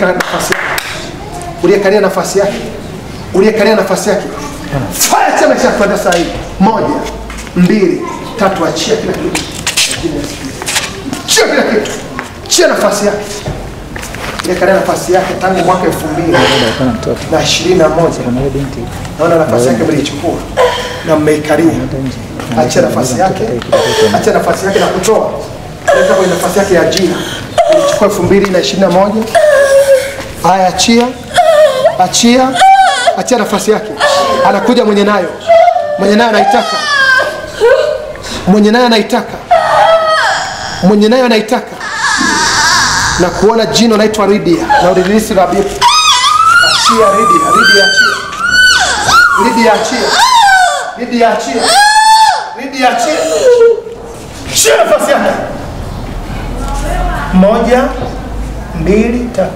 nafasi yake. Uliyekalia nafasi yake. Uliyekalia nafasi yake. Fire chama cha kwenda saa hii. 1, 2, 3, achia kila kitu. Achia kila kitu. Achia nafasi yake. Uliyekalia nafasi yake tangu mwaka 2021. Naona nafasi yake mlichukua na mmeikalia. Achia nafasi yake. Achia nafasi yake na kutoa. Leta kwenye nafasi yake ya ajira. Ulichukua 2021. Haya, achia. Achia. Achia nafasi yake. Anakuja mwenye nayo. Mwenye nayo anaitaka. Mwenye nayo anaitaka. Mwenye nayo anaitaka. Na kuona jino naitwa Lydia. Na ulilisi la bibi. Achia Lydia. Lydia achia. Lydia achia. Lydia achia. Lydia achia. Achia nafasi yake. 1, 2, 3.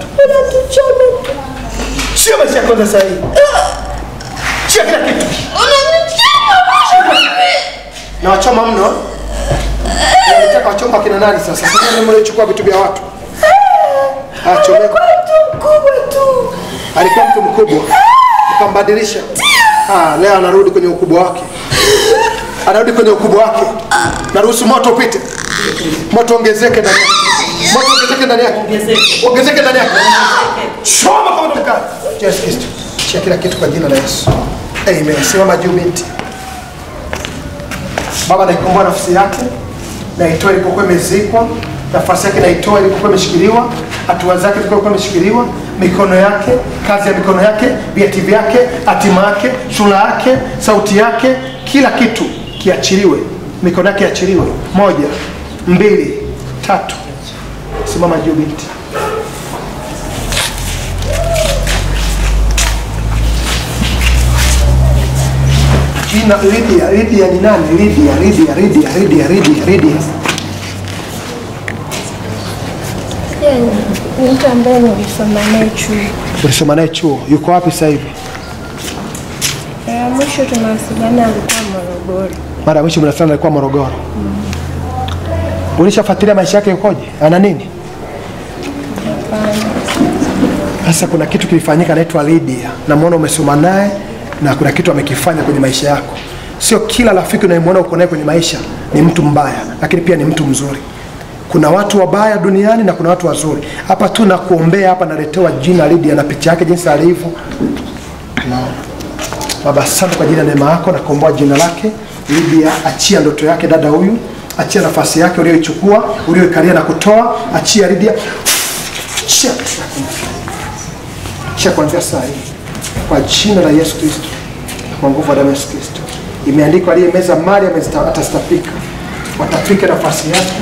Achia maisha kwanza sasa hivi. Achia kila kitu. Na wachoma mno. Nataka wachoma kina nani sasa? Sasa ndio mliochukua vitu vya watu. Achomeka. Alikuwa mtu mkubwa. Mkambadilisha. Leo anarudi kwenye ukubwa wake. Anarudi kwenye ukubwa wake. Naruhusu moto upite. Moto ongezeke ndani yake. Moto ongezeke ndani yake. Ongezeke ndani yake. Choma kwa moto mkali. Yesu Kristo. Chia kila kitu kwa jina la Yesu. Amen. Simama juu binti. Baba, naikomboa nafsi yake. Naitoa ilipokuwa imezikwa. Nafasi yake naitoa ilipokuwa imeshikiliwa. Hatua zake zilipokuwa imeshikiliwa. Mikono yake, kazi ya mikono yake, vieti vyake, hatima yake, sura yake, sauti yake, kila kitu kiachiliwe. Mikono yake iachiliwe. 1, 2, 3. Simama juu binti. Jina Lydia. Lydia ni nani? Lydia. Ni mtu ambaye nilisoma naye chuo. Ulisoma naye chuo. Yuko wapi sasa hivi? Mwisho tunawasiliana alikuwa Morogoro. Mara mwisho mnasema alikuwa Morogoro. Ulishafuatilia maisha yake yukoje? Ana nini? Sasa kuna kitu kilifanyika naitwa Lydia. Namuona umesoma naye na kuna kitu amekifanya kwenye maisha yako. Sio kila rafiki unayemwona uko naye kwenye maisha ni mtu mbaya, lakini pia ni mtu mzuri. Kuna watu wabaya duniani na kuna watu wazuri. Hapa tu na kuombea hapa naletewa jina Lydia na picha yake jinsi alivyo. Baba, asante kwa jina neema yako na kuomba jina lake Lydia. Achia ndoto yake dada huyu. Achia nafasi yake uliyoichukua, uliyoikalia na kutoa. Achia Lydia. Achia kuanzia saa hii. Kwa jina la Yesu Kristo. Kwa nguvu ya Yesu Kristo. Imeandikwa aliyemeza mali atastapika. Watapika nafasi yake,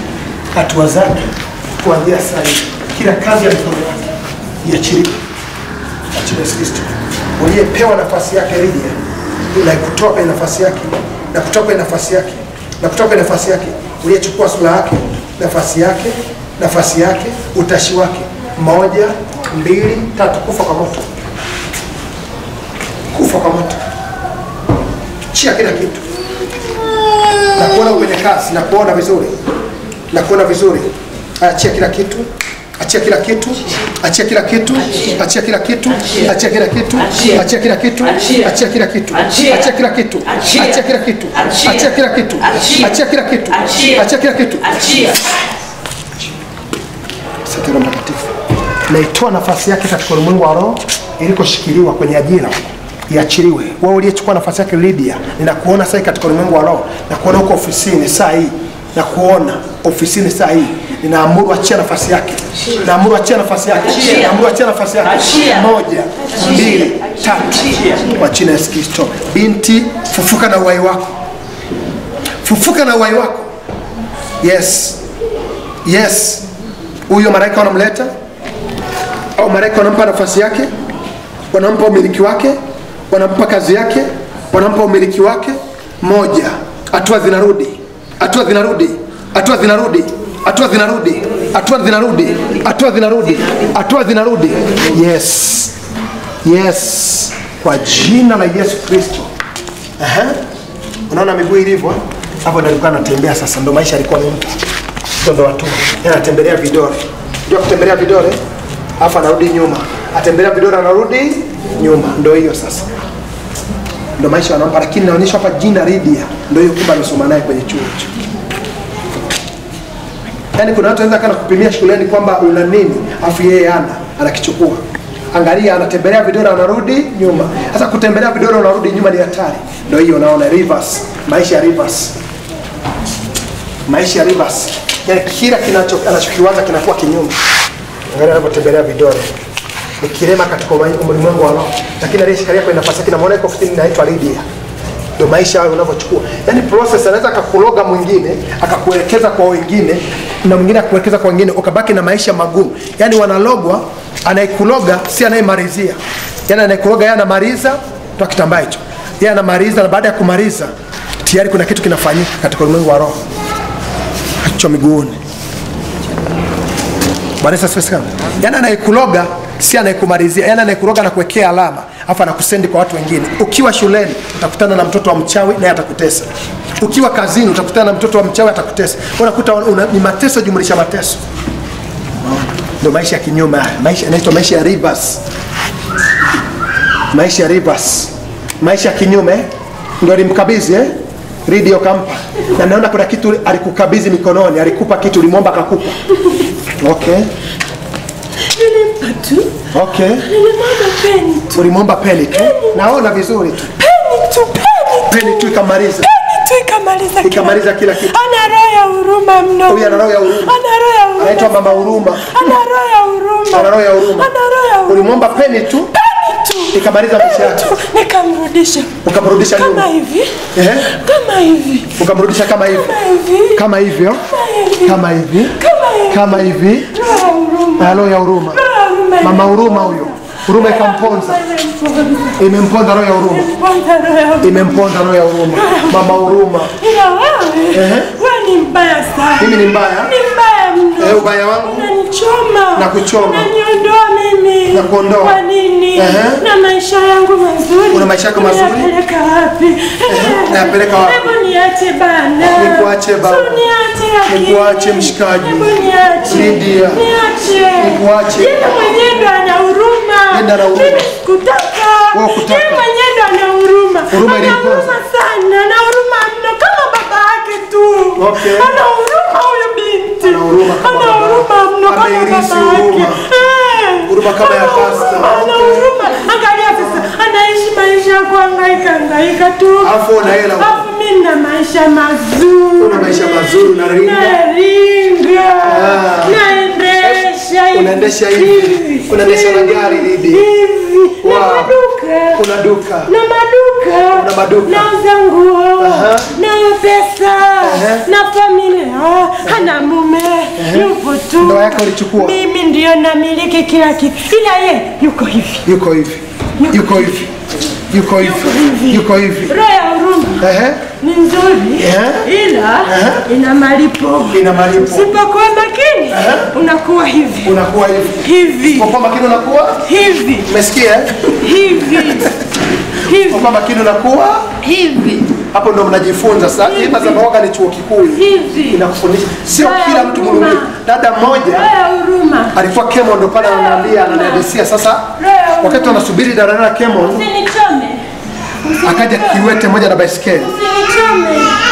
hatua zake kuanzia saa hii. Kila kazi ya mikono yake iachiliwe. Achia Yesu Kristo. Uliyepewa nafasi yake Lydia, na kutoka kwenye nafasi yake, na kutoka kwenye nafasi yake, na kutoka kwenye nafasi yake, uliyechukua sura yake, nafasi yake, utashi wake. 1, 2, 3. Kufa kwa moto. Kufa kwa moto. Chia kila kitu. Na kuona kwenye kazi, na kuona vizuri. Na kuona vizuri. Achia kila kitu. Achia kila kitu. Achia kila kitu. Achia kila kitu. Achia kila kitu. Achia kila kitu. Achia kila kitu. Achia kila kitu. Achia kila kitu. Achia kila kitu. Achia kila kitu. Achia kila kitu. Asante Roho Mtakatifu. Naitoa nafasi yake katika ulimwengu wa roho ilikoshikiliwa kwenye ajira. Iachiliwe. Wewe uliyechukua nafasi yake Lydia, ninakuona sasa katika ulimwengu wa roho. Na kuona huko ofisini saa hii. Na kuona ofisini saa hii. Ninaamuru achia nafasi yake. Naamuru achia nafasi yake. Naamuru achia nafasi yake. 1, 2, 3. Kwa jina la Yesu Kristo. Binti, fufuka na uhai wako. Fufuka na uhai wako. Yes. Yes. Huyo malaika wanamleta au malaika wanampa nafasi yake, wanampa umiliki wake, wanampa kazi yake, wanampa umiliki wake. 1, hatua zinarudi, hatua zinarudi, hatua zinarudi, hatua zinarudi, hatua zinarudi, hatua zinarudi, hatua zinarudi. Yes. Yes. Kwa jina la Yesu Kristo. Unaona miguu ilivyo? Hapo ndio alikuwa anatembea sasa, ndio maisha alikuwa ni mtu. Ndio watu. Anatembelea vidole. Ndio kutembelea vidole. alafu anarudi nyuma, atembelea vidole anarudi nyuma. Ndio hiyo sasa, ndio maisha wanaomba. Lakini naonyesha hapa jina Lydia, ndio hiyo kumbe amesoma naye kwenye chuo hicho. Yaani kuna watu wanaweza kana kupimia shuleni kwamba una nini, afu yeye anakichukua. Angalia, anatembelea vidole anarudi nyuma. Sasa kutembelea vidole unarudi nyuma ni hatari. Ndio hiyo unaona reverse, maisha ya reverse. Maisha ya reverse. Yaani kila anachokiwaza kinakuwa kinyume. Angalia anapotembelea vidole. Ni kilema katika ulimwengu wa roho. Lakini aliyeshikilia kwa nafasi yake na muone iko ofisini inaitwa Lydia. Ndio maisha yao unavyochukua. Yaani process anaweza akakuloga mwingine, akakuelekeza kwa wengine, na mwingine akakuelekeza kwa wengine, ukabaki na maisha magumu. Yaani wanalogwa, anayekuloga si anayemalizia. Yaani anayekuloga yeye anamaliza toa kitambaa hicho. Yeye anamaliza, na baada ya kumaliza tayari kuna kitu kinafanyika katika ulimwengu wa roho. Hacho miguuni. Bwana Yesu asifiwe. Yaani anayekuloga si anayekumalizia. Yaani anayekuloga na kuwekea alama, afa anakusendi kwa watu wengine. Ukiwa shuleni utakutana na mtoto wa mchawi naye atakutesa. Ukiwa kazini utakutana na mtoto wa mchawi atakutesa. Unakuta ni mateso jumlisha mateso. Ndio maisha ya kinyume haya. Maisha inaitwa maisha ya reverse. Maisha ya reverse. Maisha ya kinyume ndio alimkabidhi Lydia kampa. Na naona kuna kitu alikukabidhi mikononi, alikupa kitu, ulimwomba akakupa. Okay. Nilimpa tu. Okay. Nilimwomba peni tu. Ulimwomba peni tu. Naona vizuri tu. Peni tu ikamaliza. Ikamaliza kila kitu. Ana roho ya huruma mno. Huyu ana roho ya huruma. Anaitwa mama huruma. Ana roho ya huruma. Ana roho ya huruma. Ulimwomba peni tu. Ikamaliza maisha yake. Nikamrudisha. Ukamrudisha nyuma. Kama hivi. Kama hivi. Ukamrudisha kama hivi. Kama hivyo. Kama hivi. Kama hivi. Roho ya huruma. Mama huruma huyo. Huruma ikamponza. Imemponza roho ya huruma. Imemponza roho ya huruma. Mama huruma. Ila wewe ni mbaya sana. Mimi ni mbaya? Ni mbaya mno. Ubaya wangu? Unanichoma. Na kuchoma. Unaniondoa mimi. Na kuondoa. Kwa nini? Na maisha yangu mazuri. Una maisha yako mazuri? Unapeleka wapi? Napeleka wapi? Hebu niache bana. Nikuache baba. Niache. Nikuache mshikaji. Hebu niache. Lydia. Niache. Nikuache. Yeye mwenyewe ndo ana huruma. Nenda na huruma. Mimi sikutaka. Wewe kutaka. Yeye mwenyewe ndo ana huruma. Huruma ana huruma sana. Ana huruma mno kama baba yake tu. Okay. Ana huruma huyo binti. Ana huruma kama ana huruma mno kama ameirisi baba yake. huruma. Huruma kama ya pasta. Ana huruma. Angalia sasa. Anaishi maisha ya kuhangaika tu. Afu una hela. Afu mimi na maisha mazuri. Una maisha mazuri, unaringa. Naendesha hivi. Unaendesha hivi. Unaendesha na gari Lydia. Hivi. Na maduka. Kuna duka. Na maduka. Na maduka. Nauza nguo. Na pesa. Na familia. Hana mume. Yupo tu. Ndoa yako ulichukua. Mimi ndio namiliki kila kitu. Ila yeye yuko hivi. Yuko hivi. Yuko hivi. Yuko hivi. Yuko hivi. Roho ya huruma. Ni nzuri. Ila ina malipo. Ina malipo. Usipokuwa makini unakuwa hivi. Unakuwa hivi. Hivi. Usipokuwa makini unakuwa hivi. Umesikia? Hivi. Hivi. Usipokuwa makini unakuwa hivi. Hapo ndo mnajifunza sasa. Hii za maoga ni chuo kikuu. Hivi. Inakufundisha. Sio kila mtu mhurumia. Dada mmoja alikuwa Kemo ndo pale ananiambia ananihadisia sasa. Wakati wanasubiri dada Kemo. Usinichome. Akaja kiwete moja na baisikeli.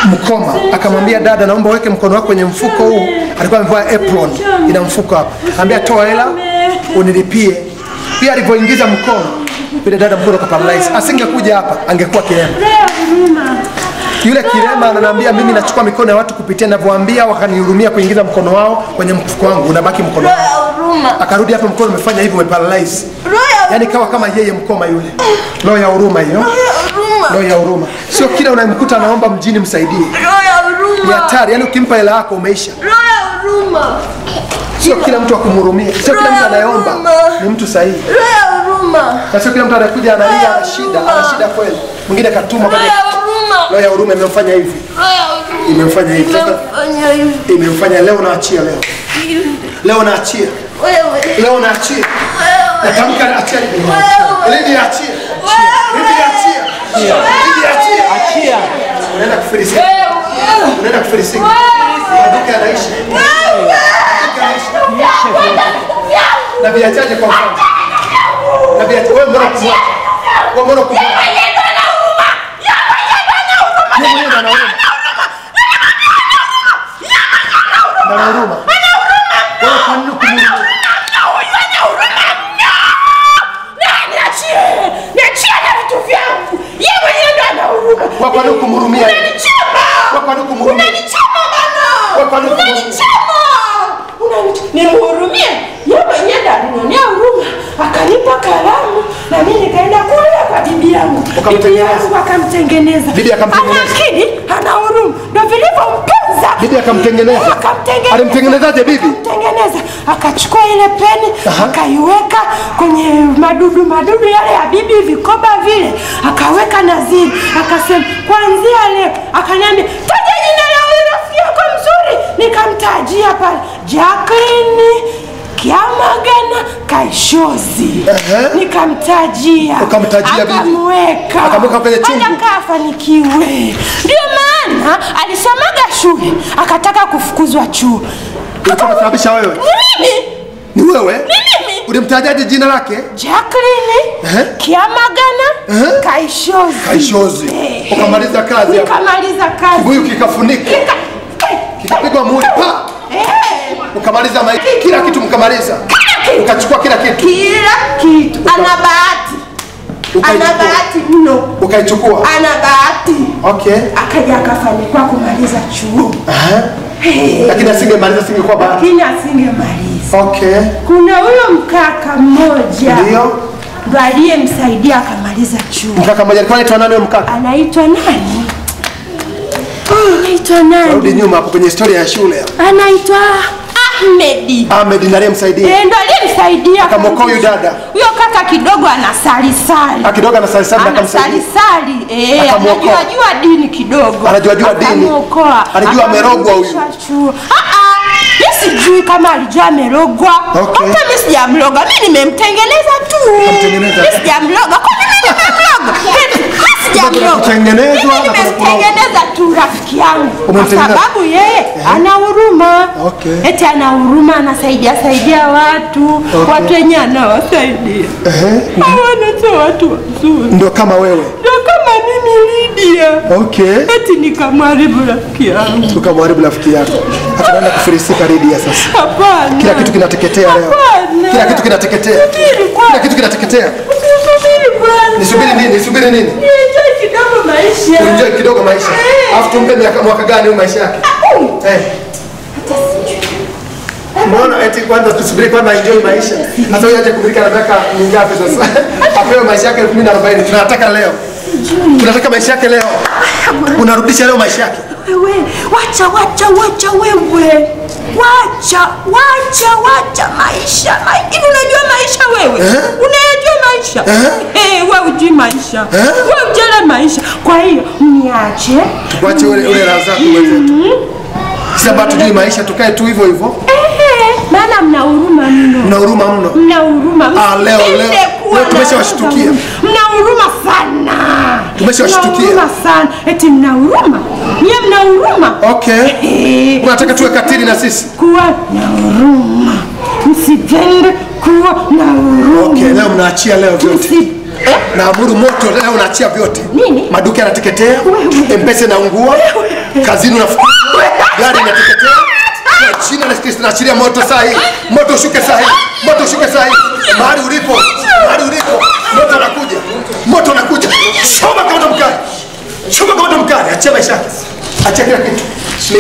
Mkoma akamwambia dada, naomba uweke mkono wako kwenye mfuko huu. Alikuwa amevaa apron ina mfuko hapa. Anambia toa hela unilipie. Pia alipoingiza mkono bila dada mkono kaparalyze. Asingekuja hapa angekuwa kilema. Yule kilema ananiambia mimi nachukua mikono ya watu kupitia ninavyoambia, wakanihurumia kuingiza mkono wao kwenye mfuko wangu, unabaki mkono wangu. Akarudi hapa mkono umefanya hivi umeparalyze. Yaani kawa kama yeye mkoma yule. Roho ya huruma hiyo. Roho ya huruma. Sio kila unayemkuta anaomba mjini msaidie. Roho ya huruma. Ni hatari, yaani ukimpa hela yako umeisha. Roho ya huruma. Sio kila mtu akumhurumia. Sio kila mtu anayeomba ni mtu sahihi. Roho ya huruma. Na sio kila mtu anakuja analia ana shida kweli. Mwingine katuma kwa roho ya huruma imemfanya hivi. Imemfanya hivi. Imemfanya leo naachia leo. Leo naachia. Leo naachia. Natamka naachia. Lydia achia. Lydia achia. Lydia achia. Achia. Unaenda kufilisika. Unaenda kufilisika. Maduka yanaishi. Na viachaje kwa mfano? Na viachaje wewe mbona kumwacha? Wewe mbona kumwacha? Yeye ndo ana huruma. Yeye ndo ana huruma. Ana huruma. Wewe kwa nini kumhurumia? Niachie na vitu vyangu. Yeye mwenyewe ndo ana huruma. Kwa nini kumhurumia? Unanichoma. Kwa nini kumhurumia? Unanichoma bana. Kwa nini unanichoma? Nimhurumie. Yeye mwenyewe ndo alinionea huruma. Akanipa kalamu na mimi nikaenda kule kwa bibi yangu. Bibi yangu akamtengeneza. Bibi akamtengeneza. Lakini ana huruma. Ndio vilivyompeza. Bibi akamtengeneza. Alimtengenezaje bibi? Akamtengeneza. Akachukua ile peni, akaiweka kwenye madudu yale ya bibi, vikoba vile. Akaweka naziri. Akasema, "Kuanzia leo." Akaniambia, "Taja jina la huyo rafiki yako mzuri." Nikamtajia pale, Jacqueline Kiamagana Kaishozi. Nikamtajia. Ukamtajia bibi. Akamweka. Akamweka kwenye chungu. Akafanikiwe. Ndio maana alisomaga shule, akataka kufukuzwa chuo. Ulichosababisha wewe? Mimi. Ni wewe? Mimi. Ulimtajaje jina lake? Jacqueline Kiamagana Kaishozi. Kaishozi. Ukamaliza kazi hapo. Nikamaliza kazi. Kibuyu kikafunika. Kikapigwa muhuri pa. Ukamaliza kila kitu mkamaliza. Ukachukua kila kitu. Kila kitu. Ana bahati. Ana bahati mno. Ukaichukua. Ana bahati. Okay. Akaja akafanikiwa kumaliza chuo. Lakini asingemaliza singekuwa bahati. Lakini asingemaliza. Okay. Kuna huyo mkaka mmoja. Ndio. Ndo aliyemsaidia akamaliza chuo. Mkaka mmoja alikuwa anaitwa nani huyo mkaka? Anaitwa nani? Anaitwa nani? Rudi nyuma hapo kwenye historia ya shule. Anaitwa Ahmed. Ahmed ndiye aliyemsaidia. Ndio aliyemsaidia. Akamwokoa huyo dada. Huyo kaka kidogo anasali. Kidogo anasali akamsaidia. Anajua dini kidogo. Anajua dini. Anajua amerogwa huyu. Sijui kama alijua amerogwa. Hata mimi sijamloga. Mimi nimemtengeneza tu. Mimi sijamloga. Kwa nini nimemloga? Sijamloga. Nimemtengeneza tu rafiki yangu. Kwa sababu yeye ana huruma. Eti ana huruma, anasaidia watu. Watu wenyewe anawasaidia. Hawana watu wazuri. Ndio kama wewe. Ndio kama mimi Lydia. Eti nikamharibu rafiki yangu. Ukamharibu rafiki yako. Hataenda kufilisika Lydia sasa. Hapana. Kila kitu kinateketea leo. Kila kitu kinateketea. Kila kitu kinateketea. Nisubiri nini? Nisubiri nini? Enjoy kidogo maisha. Enjoy kidogo maisha. Alafu tumpe mwaka gani huyo maisha yake? Hata sijui. Mbona eti kwanza tusubiri kwanza enjoy maisha. Sasa wewe aje kumilika na miaka mingapi sasa? Apewe maisha yake 1040. Tunataka leo. Tunataka maisha yake leo. Unarudisha leo maisha yake. Wewe, wacha wewe. Wacha maisha. Hivi unajua maisha wewe? Unajua maisha? Wewe hujui maisha. Wewe hujui maisha. Kwa hiyo niache. Tuache ule raha zako wewe. Sasa bado tujui maisha, tukae tu hivyo hivyo. Maana mna huruma mno. Mna huruma mno. Mna huruma. Leo tumeshawashtukia. Mna huruma sana. Tumeshawashtukia. Mna huruma sana. Eti mna huruma? Nyie mna huruma? Okay. Unataka tuwe katili na sisi? Kuwa na huruma. Msipende kuwa na huruma. Okay, leo mnaachia leo vyote. Naamuru moto leo unaachia vyote. Nini? Maduka yanateketea, M-Pesa inaungua, kazini unafukuzwa, gari inateketea. China nasikia moto saa hii. Moto ushuke saa hii. Moto ushuke saa hii. Mahali ulipo. Moto unakuja. Moto unakuja. Choma kama mkali. Choma kama mkali. Achia maisha yake. Achia kila kitu.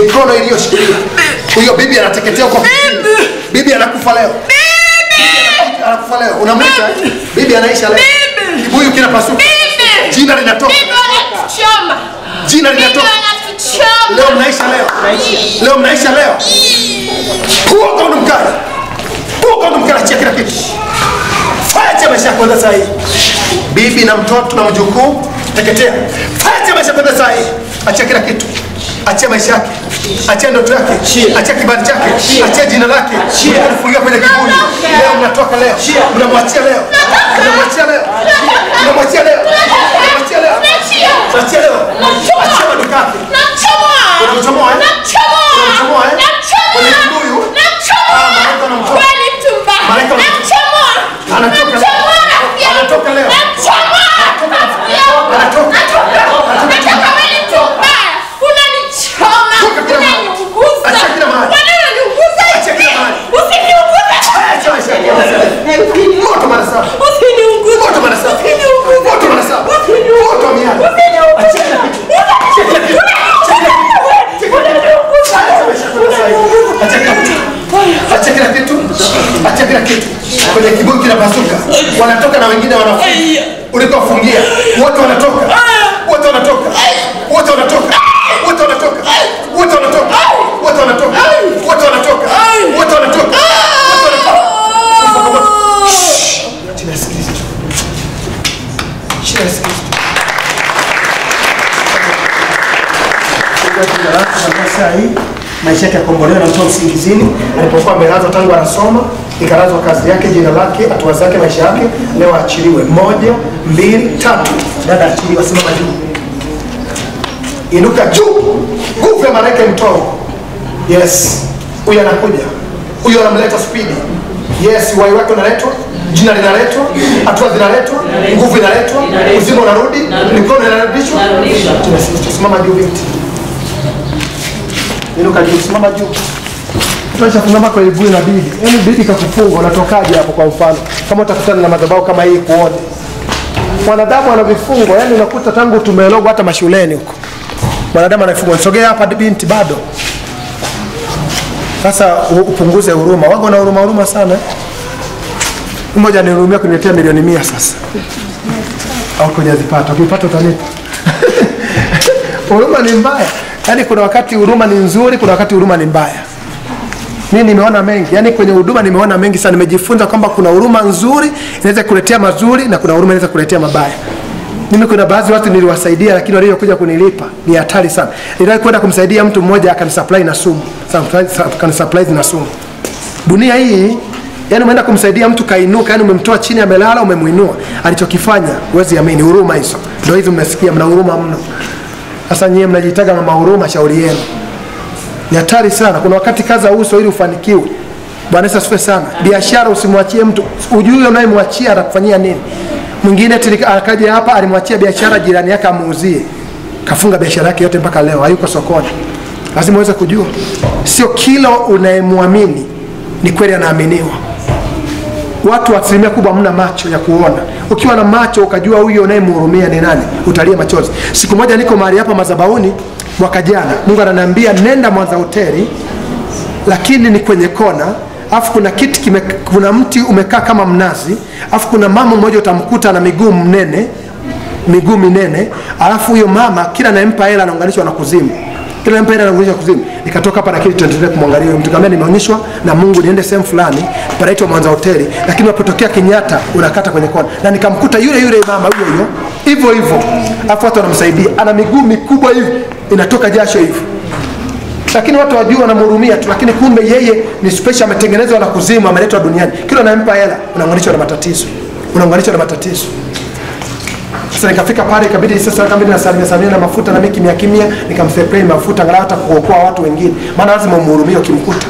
Mikono iliyoshikilia. Huyo bibi anateketea kwa bibi. Bibi anakufa leo. Bibi anakufa leo. Unamleta? Bibi anaisha leo. Kibuyu kinapasuka. Jina linatoka. Jina linatoka. Leo mnaisha leo. Leo mnaisha leo. Huo kama mkali. Huo kama mkali, achia kila kitu. Fanya maisha yako kwanza saa hii. Bibi na mtoto na mjukuu teketea. Fanya maisha kwanza saa hii. Achia kila kitu. Achia maisha yake. Achia ndoto yake. Achia kibali chake. Achia jina lake. Unafungia kwenye kiburi. Leo mnatoka leo. Mnamwachia leo. Mnamwachia leo. Mnamwachia leo. Mnamwachia leo. Achia leo. Achia maduka yake. Unamchomoa eh? Unamchomoa eh? Kwenye kibuyu. Malaika anamtoa. Malaika anamtoa. wanatoka na wengine wanafungia. Ulikofungia wote wanatoka, wote wanatoka, wote wanatoka, wote wanatoka, wote wanatoka, wote wanatoka, wote wanatoka, wote wanatoka. Maisha yake yakombolewa na mtoa usingizini alipokuwa amelazwa tangu anasoma, ikalazwa kazi yake, jina lake, hatua zake, maisha yake. Leo achiliwe. 1, 2, 3. Dada achiliwa, simama juu. Inuka juu. Nguvu ya malaika imtoa. Yes. Huyu anakuja. Huyu anamleta spidi. Yes, uhai wake unaletwa, jina linaletwa, hatua zinaletwa, nguvu inaletwa, uzima unarudi, mikono inarudishwa. Simama juu binti. Inuka juu, simama juu. Tunaacha kunama kwa ibu na bibi. Yaani bibi kakufunga, unatokaje hapo kwa mfano? Kama utakutana na madhabahu kama hii kuone. Wanadamu wana vifungo, yaani unakuta tangu tumelogwa hata mashuleni huko. Wanadamu ana vifungo. Sogea hapa binti bado. Sasa upunguze huruma. Wako na huruma sana. Mmoja nihurumia kuniletea milioni 100 sasa. Au kujazipata. Ukipata utanipa. Huruma ni mbaya. Yaani kuna wakati huruma ni nzuri, kuna wakati huruma ni mbaya. Mimi nimeona mengi. Yaani kwenye huduma nimeona mengi sana. Nimejifunza kwamba kuna huruma nzuri inaweza kuletea mazuri na kuna huruma inaweza kuletea mabaya. Mimi kuna baadhi watu niliwasaidia lakini waliokuja kunilipa ni hatari sana. Niliwahi kwenda kumsaidia mtu mmoja akanisupply na sumu. Akanisupply na sumu. Dunia hii, yaani umeenda kumsaidia mtu kainuka, yaani umemtoa chini amelala umemuinua. Alichokifanya huwezi amini, huruma hizo. Ndio hizo mnasikia mna huruma mno. Sasa nyie mnajitaga mama huruma, shauri yenu. Ni hatari sana. Kuna wakati kaza uso ili ufanikiwe. Bwana Yesu asifiwe sana. Biashara usimwachie mtu. Ujue unayemwachia atakufanyia nini. Mwingine akaja hapa alimwachia biashara jirani yake amuuzie. Kafunga biashara yake yote mpaka leo hayuko sokoni. Lazima uweze kujua. Sio kila unayemwamini ni kweli anaaminiwa. Watu asilimia kubwa mna macho ya kuona. Ukiwa na macho ukajua huyo unayemhurumia ni nani, utalia machozi. Siku moja niko mahali hapa madhabahuni mwaka jana. Mungu ananiambia nenda Mwanza hoteli lakini ni kwenye kona. Afu kuna kiti kuna mti umekaa kama mnazi. Afu kuna mama mmoja utamkuta na miguu minene. Alafu huyo mama kila anayempa hela anaunganishwa na kuzimu. Kila anayempa hela anaunganishwa na kuzimu. Nikatoka hapa na kile tuendelee kumwangalia huyo mtu. Kama nimeonyeshwa na Mungu niende sehemu fulani panaitwa Mwanza hoteli, lakini unapotokea Kenyatta unakata kwenye kona. Na nikamkuta yule mama huyo hivyo. Afu watu wanamsaidia. Ana miguu mikubwa hivi, inatoka jasho hivi. Lakini watu wajua wanamhurumia tu, lakini kumbe yeye ni special, ametengenezwa na kuzimu, ameletwa duniani. Kila anayempa hela unaunganishwa na matatizo. Sasa nikafika pale ikabidi sasa kama na salimia na mafuta na miki kimya nikamspray mafuta angalau hata kuokoa watu wengine. Maana lazima umhurumie ukimkuta.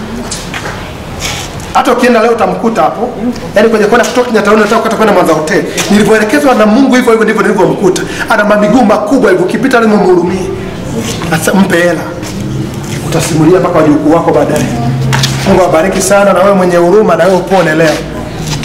Hata ukienda leo utamkuta hapo. Yaani kwenye kona kutoka Kenyatta unataka kukata kwenda Mwanza hoteli. Nilivyoelekezwa na Mungu hivyo ndivyo nilivyomkuta. Ana miguu makubwa hivyo, ukipita lazima umhurumie. Sasa mpe hela. Utasimulia mpaka wajukuu wako baadaye. Mungu awabariki sana, na wewe mwenye huruma na wewe upone leo.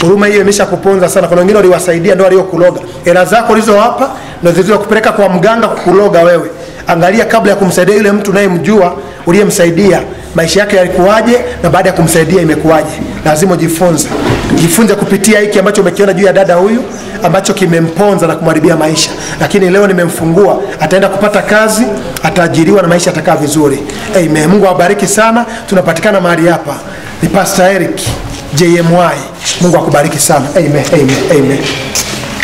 Huruma hiyo imeshakuponza sana. Kuna wengine waliwasaidia ndio waliokuloga. Hela zako ulizowapa ndio zilizokupeleka kwa mganga kukuloga wewe. Angalia kabla ya kumsaidia yule mtu unayemjua uliyemsaidia, maisha yake yalikuwaje na baada ya kumsaidia imekuwaje. Lazima jifunze kupitia hiki ambacho umekiona juu ya dada huyu ambacho kimemponza na kumharibia maisha. Lakini leo nimemfungua, ataenda kupata kazi, ataajiriwa na maisha yatakaa vizuri. Amen. Mungu awabariki sana. Tunapatikana mahali hapa. Ni Pastor Eric JMY. Mungu akubariki sana. Amen.